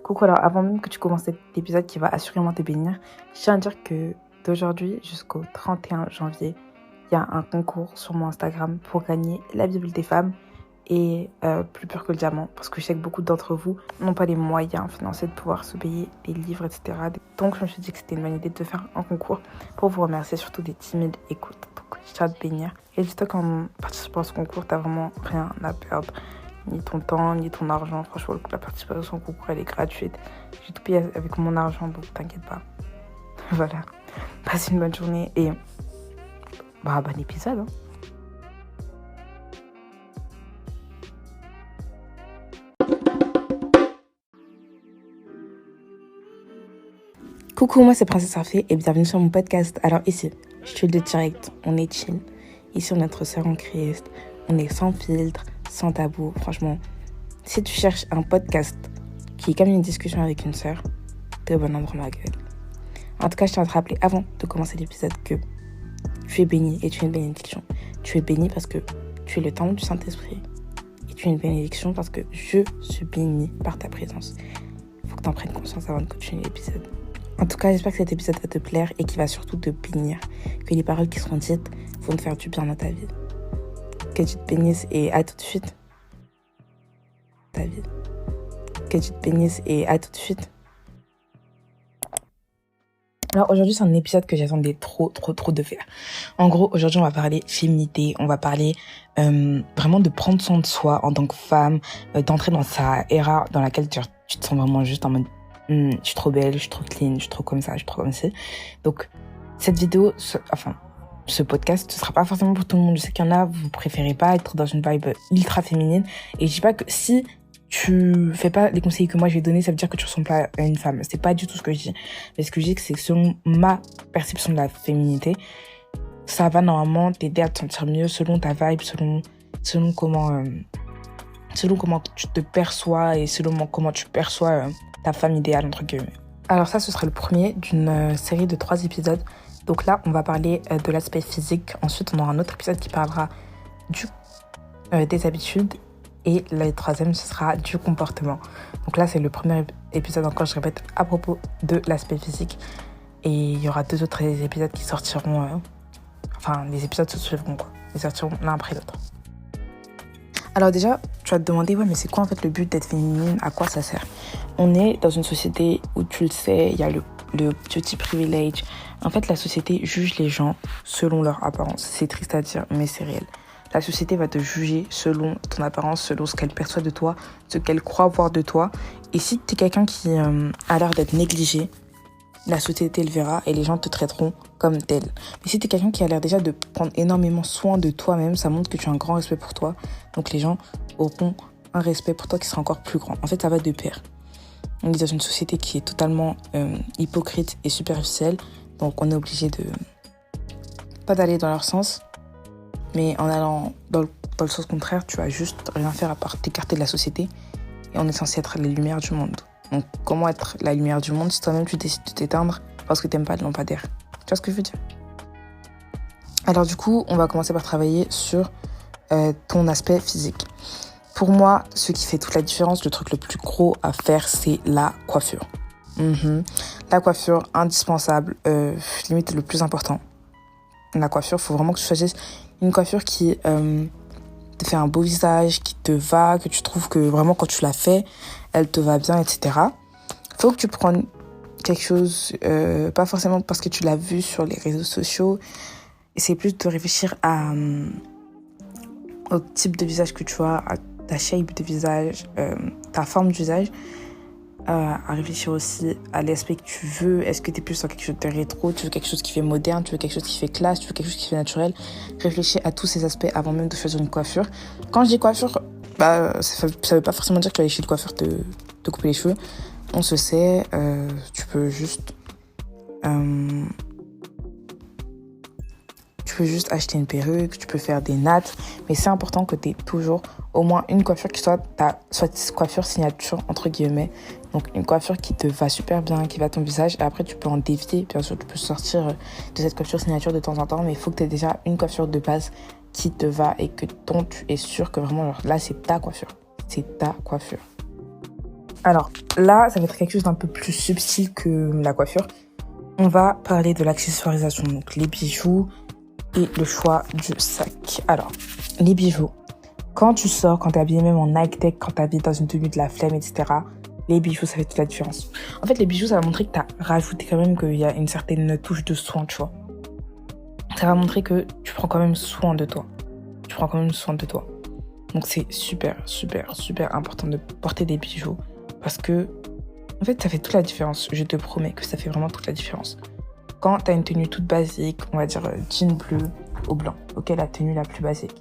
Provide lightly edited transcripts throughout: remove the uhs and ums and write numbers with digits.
Coucou, alors avant même que tu commences cet épisode qui va assurément te bénir, je tiens à dire que d'aujourd'hui jusqu'au 31 janvier, il y a un concours sur mon Instagram pour gagner la Bible des femmes et plus pur que le diamant, parce que je sais que beaucoup d'entre vous n'ont pas les moyens financiers de pouvoir se payer des livres, etc. Donc je me suis dit que c'était une bonne idée de faire un concours pour vous remercier, surtout des timides écoutes. Donc je tiens à te bénir. Et dis-toi qu'en participant à ce concours, t'as vraiment rien à perdre. Ni ton temps, ni ton argent. Franchement, la participation au concours, elle est gratuite. J'ai tout payé avec mon argent, donc t'inquiète pas. Voilà. Passe une bonne journée et bon épisode. Hein. Coucou, moi c'est Princesse Arfée et bienvenue sur mon podcast. Alors ici, je suis de direct, on est chill. Ici, on est notre sœur en Christ. On est sans filtre, sans tabou. Franchement, si tu cherches un podcast qui est comme une discussion avec une sœur, t'es au bon endroit, ma gueule. En tout cas, je tiens à te rappeler avant de commencer l'épisode que tu es béni et tu es une bénédiction. Tu es béni parce que tu es le temple du Saint-Esprit. Et tu es une bénédiction parce que je suis béni par ta présence. Il faut que tu en prennes conscience avant de continuer l'épisode. En tout cas, j'espère que cet épisode va te plaire et qu'il va surtout te bénir. Que les paroles qui seront dites vont te faire du bien dans ta vie. Que tu te bénisses et à tout de suite. Ta vie. Que tu te bénisses et à tout de suite. Alors aujourd'hui, c'est un épisode que j'attendais trop de faire. En gros, aujourd'hui, on va parler féminité, on va parler vraiment de prendre soin de soi en tant que femme, d'entrer dans sa era dans laquelle tu te sens vraiment juste en mode je suis trop belle, je suis trop clean, je suis trop comme ça, je suis trop comme ci. Donc, cette vidéo, ce podcast, ce sera pas forcément pour tout le monde. Je sais qu'il y en a, vous préférez pas être dans une vibe ultra féminine. Et je dis pas que si tu fais pas les conseils que moi je vais donner, ça veut dire que tu ressembles pas à une femme. C'est pas du tout ce que je dis. Mais ce que je dis, c'est que selon ma perception de la féminité, ça va normalement t'aider à te sentir mieux selon ta vibe, selon comment tu te perçois et selon comment tu perçois ta femme idéale, entre guillemets. Alors ça, ce sera le premier d'une série de 3 épisodes. Donc là, on va parler de l'aspect physique. Ensuite, on aura un autre épisode qui parlera des habitudes. Et le troisième, ce sera du comportement. Donc là, c'est le premier épisode, encore je répète, à propos de l'aspect physique. Et il y aura 2 autres épisodes qui sortiront. Les épisodes se suivront, quoi. Ils sortiront l'un après l'autre. Alors déjà, tu vas te demander, ouais, mais c'est quoi en fait le but d'être féminine? À quoi ça sert? On est dans une société où, tu le sais, il y a le petit privilège. En fait, la société juge les gens selon leur apparence. C'est triste à dire, mais c'est réel. La société va te juger selon ton apparence, selon ce qu'elle perçoit de toi, ce qu'elle croit voir de toi. Et si tu es quelqu'un qui a l'air d'être négligé, la société le verra et les gens te traiteront comme tel. Mais si tu es quelqu'un qui a l'air déjà de prendre énormément soin de toi-même, ça montre que tu as un grand respect pour toi. Donc les gens auront un respect pour toi qui sera encore plus grand. En fait, ça va de pair. On est dans une société qui est totalement hypocrite et superficielle. Donc on est obligé de pas d'aller dans leur sens. Mais en allant dans le sens contraire, tu vas juste rien faire à part t'écarter de la société. Et on est censé être les lumières du monde. Donc, comment être la lumière du monde si toi-même tu décides de t'éteindre parce que t'aimes pas le lampadaire? Tu vois ce que je veux dire? Alors du coup, on va commencer par travailler sur ton aspect physique. Pour moi, ce qui fait toute la différence, le truc le plus gros à faire, c'est la coiffure. La coiffure, indispensable, limite le plus important. La coiffure, faut vraiment que tu choisisses une coiffure qui te fait un beau visage, qui te va, que tu trouves que vraiment quand tu l'as fait, elle te va bien, etc. Faut que tu prennes quelque chose, pas forcément parce que tu l'as vu sur les réseaux sociaux, c'est plus de réfléchir au type de visage que tu as, à ta shape de visage, ta forme de visage, à réfléchir aussi à l'aspect que tu veux. Est-ce que tu es plus sur quelque chose de rétro, tu veux quelque chose qui fait moderne, tu veux quelque chose qui fait classe, tu veux quelque chose qui fait naturel? Réfléchis à tous ces aspects avant même de choisir une coiffure. Quand je dis coiffure, ça veut pas forcément dire que tu vas aller chez le coiffeur te couper les cheveux. On se sait, tu peux juste acheter une perruque, tu peux faire des nattes, mais c'est important que tu aies toujours au moins une coiffure qui soit coiffure signature, entre guillemets. Donc une coiffure qui te va super bien, qui va à ton visage, et après tu peux en dévier, bien sûr tu peux sortir de cette coiffure signature de temps en temps, mais il faut que tu aies déjà une coiffure de base qui te va et dont tu es sûr que vraiment là c'est ta coiffure. C'est ta coiffure. Alors là, ça va être quelque chose d'un peu plus subtil que la coiffure. On va parler de l'accessoirisation, donc les bijoux et le choix du sac. Alors, les bijoux. Quand tu sors, quand t'es habillé même en Nike Tech, quand t'es habillé dans une tenue de la flemme, etc., les bijoux, ça fait toute la différence. En fait, les bijoux, ça va montrer que t'as rajouté quand même qu'il y a une certaine touche de soin, tu vois. Ça va montrer que tu prends quand même soin de toi. Tu prends quand même soin de toi. Donc c'est super, super, super important de porter des bijoux parce que, en fait, ça fait toute la différence. Je te promets que ça fait vraiment toute la différence. Quand t'as une tenue toute basique, on va dire jean bleu au blanc, ok, la tenue la plus basique,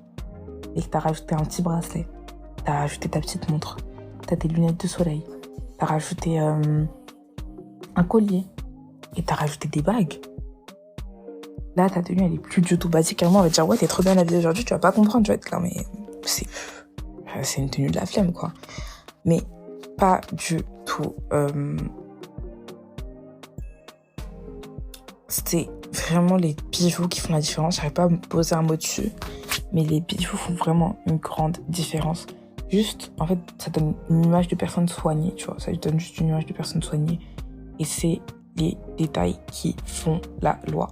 et que t'as rajouté un petit bracelet, t'as rajouté ta petite montre, t'as tes lunettes de soleil, t'as rajouté un collier et t'as rajouté des bagues. Là, ta tenue, elle est plus du tout basique. Moi, on va dire, ouais, t'es trop bien habillée aujourd'hui, tu vas pas comprendre, tu vas être là, mais c'est une tenue de la flemme, quoi. Mais pas du tout. C'est vraiment les bijoux qui font la différence. J'arrive pas à me poser un mot dessus, mais les bijoux font vraiment une grande différence. Juste, en fait, ça donne une image de personne soignée, tu vois. Ça lui donne juste une image de personne soignée. Et c'est les détails qui font la loi.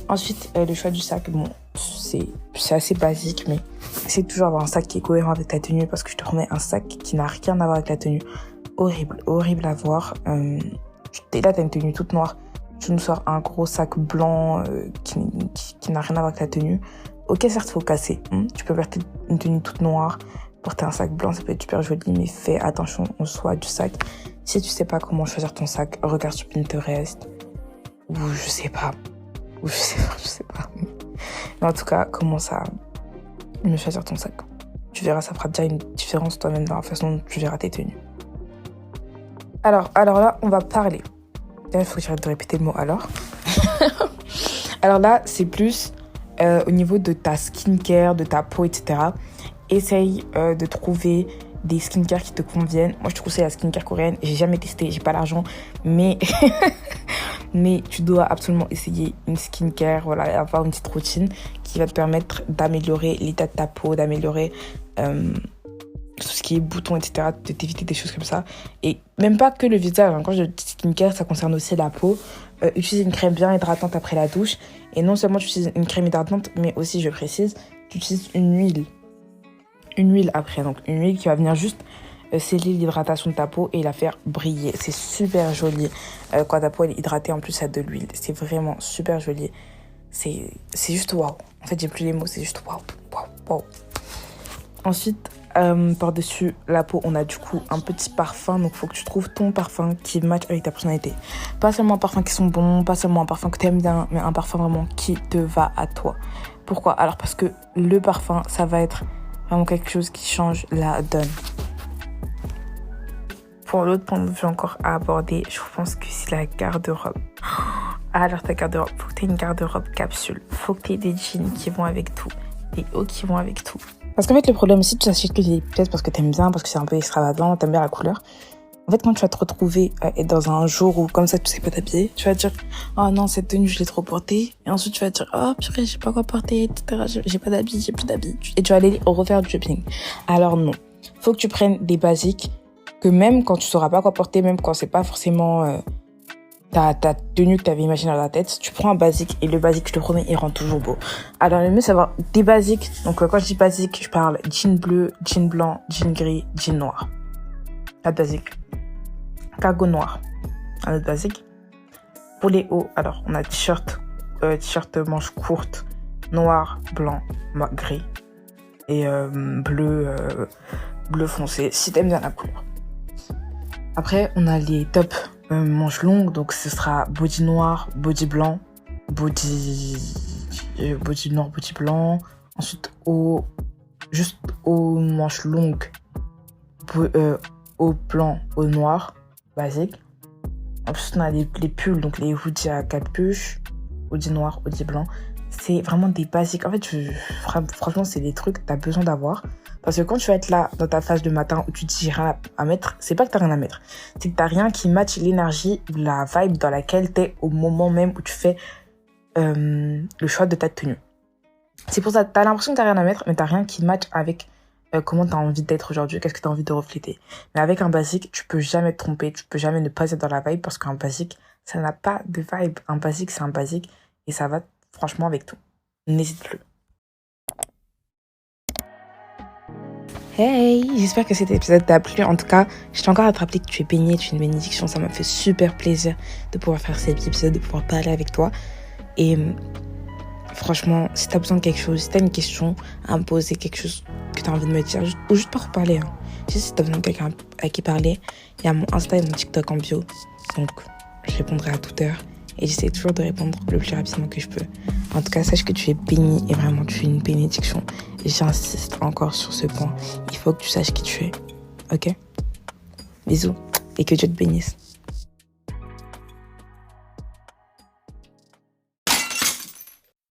Ensuite, le choix du sac, bon, c'est assez basique, mais c'est toujours avoir un sac qui est cohérent avec ta tenue, parce que je te promets, un sac qui n'a rien à voir avec la tenue, horrible à voir. Là, t'as une tenue toute noire, tu nous sors un gros sac blanc qui n'a rien à voir avec la tenue. Ok, certes, faut casser. Tu peux porter une tenue toute noire, porter un sac blanc, ça peut être super joli, mais fais attention au choix du sac. Si tu sais pas comment choisir ton sac, regarde sur Pinterest, ou je sais pas. Mais en tout cas, commence à mieux choisir ton sac. Tu verras, ça fera déjà une différence toi-même dans la façon dont tu verras tes tenues. Alors là, on va parler. Il faut que j'arrête de répéter le mot alors. Alors là, c'est plus au niveau de ta skincare, de ta peau, etc. Essaye de trouver des skincare qui te conviennent. Moi, je te conseille la skincare coréenne. J'ai jamais testé, j'ai pas l'argent, mais mais tu dois absolument essayer une skincare, voilà, avoir une petite routine qui va te permettre d'améliorer l'état de ta peau, d'améliorer tout ce qui est boutons, etc., de t'éviter des choses comme ça. Et même pas que le visage, hein. Quand je dis skincare, ça concerne aussi la peau. Utilise une crème bien hydratante après la douche. Et non seulement tu utilises une crème hydratante, mais aussi, je précise, tu utilises une huile. Une huile après, donc une huile qui va venir juste sceller l'hydratation de ta peau et la faire briller. C'est super joli quand ta peau est hydratée, en plus à de l'huile. C'est vraiment super joli. C'est juste waouh. En fait, j'ai plus les mots, c'est juste waouh. Ensuite, par-dessus la peau, on a du coup un petit parfum. Donc, il faut que tu trouves ton parfum qui match avec ta personnalité. Pas seulement un parfum qui sont bons, pas seulement un parfum que tu aimes bien, mais un parfum vraiment qui te va à toi. Pourquoi ? Alors, parce que le parfum, ça va être vraiment quelque chose qui change la donne. Pour l'autre point de vue encore à aborder, je pense que c'est la garde-robe. Alors, ta garde-robe, faut que tu aies une garde-robe capsule. Faut que tu aies des jeans qui vont avec tout, des hauts qui vont avec tout. Parce qu'en fait, le problème aussi, tu t'achètes que des pièces parce que t'aimes bien, parce que c'est un peu extravagant, t'aimes bien la couleur. En fait, quand tu vas te retrouver dans un jour où, comme ça, tu sais pas t'habiller, tu vas te dire, oh non, cette tenue, je l'ai trop portée. Et ensuite, tu vas te dire, oh purée, je sais pas quoi porter, etc. J'ai pas d'habits, j'ai plus d'habits. Et tu vas aller refaire du shopping. Alors non. Faut que tu prennes des basiques, que même quand tu sauras pas quoi porter, même quand c'est pas forcément ta tenue que t'avais imaginée dans la tête, tu prends un basique, et le basique, je te promets, il rend toujours beau. Alors, le mieux, c'est avoir des basiques. Donc, quand je dis basique, je parle jean bleu, jean blanc, jean gris, jean noir. La basique. Cargo noir. Un autre basique. Pour les hauts, alors, on a t-shirt manches courtes, noir, blanc, gris. Et bleu foncé, si t'aimes bien la couleur. Après, on a les tops manches longues, donc ce sera body noir, body blanc, body noir, body blanc. Ensuite, juste aux manches longues, au blanc, au noir, basique. Ensuite, on a les pulls, donc les hoodies à capuche, hoodie noir, hoodie blanc. C'est vraiment des basiques. En fait, franchement, c'est des trucs que tu as besoin d'avoir. Parce que quand tu vas être là, dans ta phase de matin, où tu te dis j'ai rien à mettre, c'est pas que t'as rien à mettre. C'est que t'as rien qui matche l'énergie ou la vibe dans laquelle t'es au moment même où tu fais le choix de ta tenue. C'est pour ça que t'as l'impression que t'as rien à mettre, mais t'as rien qui matche avec comment tu as envie d'être aujourd'hui, qu'est-ce que tu as envie de refléter. Mais avec un basique, tu peux jamais te tromper, tu peux jamais ne pas être dans la vibe parce qu'un basique, ça n'a pas de vibe. Un basique, c'est un basique et ça va franchement avec tout. N'hésite plus. Hey, j'espère que cet épisode t'a plu. En tout cas, je tiens encore à te rappeler que tu es bénie, tu es une bénédiction. Ça m'a fait super plaisir de pouvoir faire cet épisode, de pouvoir parler avec toi. Et franchement, si t'as besoin de quelque chose, si t'as une question à me poser, quelque chose que t'as envie de me dire, ou juste pour reparler, hein. Si t'as besoin de quelqu'un à qui parler, il y a mon Insta et mon TikTok en bio. Donc, je répondrai à toute heure. Et j'essaie toujours de répondre le plus rapidement que je peux. En tout cas, sache que tu es bénie et vraiment, tu es une bénédiction. Et j'insiste encore sur ce point. Il faut que tu saches qui tu es. Ok? Bisous. Et que Dieu te bénisse.